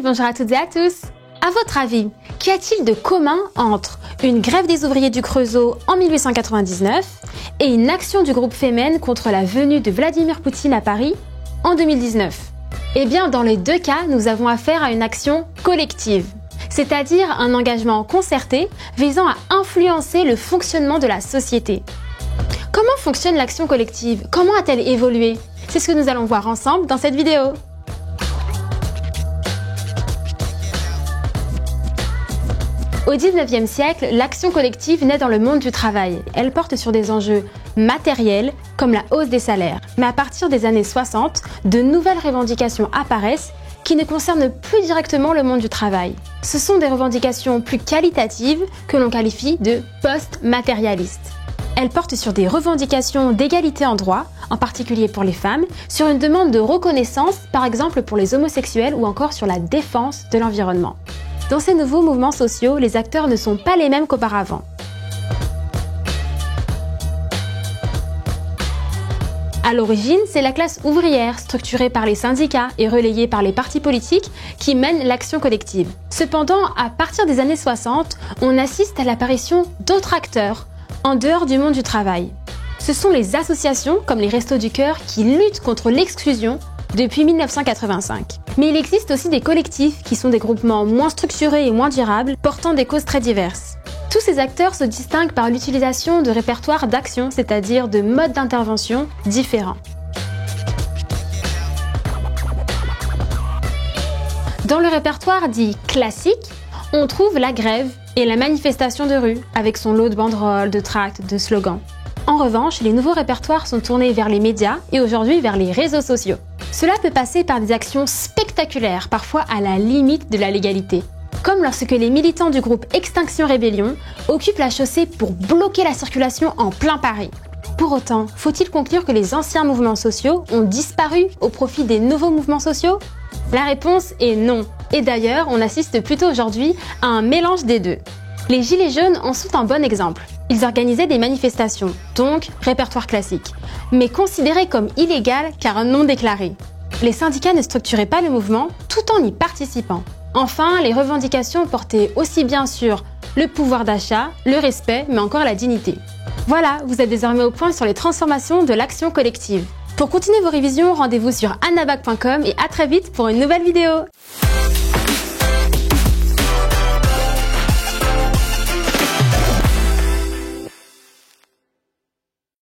Hey, bonjour à toutes et à tous. À votre avis, qu'y a-t-il de commun entre une grève des ouvriers du Creusot en 1899 et une action du groupe Femen contre la venue de Vladimir Poutine à Paris en 2019? Eh bien, dans les deux cas, nous avons affaire à une action collective, c'est-à-dire un engagement concerté visant à influencer le fonctionnement de la société. Comment fonctionne l'action collective? Comment a-t-elle évolué? C'est ce que nous allons voir ensemble dans cette vidéo. Au XIXe siècle, l'action collective naît dans le monde du travail. Elle porte sur des enjeux matériels comme la hausse des salaires. Mais à partir des années 60, de nouvelles revendications apparaissent qui ne concernent plus directement le monde du travail. Ce sont des revendications plus qualitatives que l'on qualifie de post-matérialistes. Elles portent sur des revendications d'égalité en droit, en particulier pour les femmes, sur une demande de reconnaissance, par exemple pour les homosexuels ou encore sur la défense de l'environnement. Dans ces nouveaux mouvements sociaux, les acteurs ne sont pas les mêmes qu'auparavant. À l'origine, c'est la classe ouvrière, structurée par les syndicats et relayée par les partis politiques, qui mène l'action collective. Cependant, à partir des années 60, on assiste à l'apparition d'autres acteurs, en dehors du monde du travail. Ce sont les associations, comme les Restos du Cœur, qui luttent contre l'exclusion depuis 1985. Mais il existe aussi des collectifs qui sont des groupements moins structurés et moins durables, portant des causes très diverses. Tous ces acteurs se distinguent par l'utilisation de répertoires d'action, c'est-à-dire de modes d'intervention différents. Dans le répertoire dit classique, on trouve la grève et la manifestation de rue, avec son lot de banderoles, de tracts, de slogans. En revanche, les nouveaux répertoires sont tournés vers les médias et aujourd'hui vers les réseaux sociaux. Cela peut passer par des actions spectaculaires, parfois à la limite de la légalité. Comme lorsque les militants du groupe Extinction Rébellion occupent la chaussée pour bloquer la circulation en plein Paris. Pour autant, faut-il conclure que les anciens mouvements sociaux ont disparu au profit des nouveaux mouvements sociaux? La réponse est non. Et d'ailleurs, on assiste plutôt aujourd'hui à un mélange des deux. Les Gilets jaunes en sont un bon exemple. Ils organisaient des manifestations, donc répertoire classique, mais considérés comme illégal car non déclarés. Les syndicats ne structuraient pas le mouvement tout en y participant. Enfin, les revendications portaient aussi bien sur le pouvoir d'achat, le respect, mais encore la dignité. Voilà, vous êtes désormais au point sur les transformations de l'action collective. Pour continuer vos révisions, rendez-vous sur annabac.com et à très vite pour une nouvelle vidéo.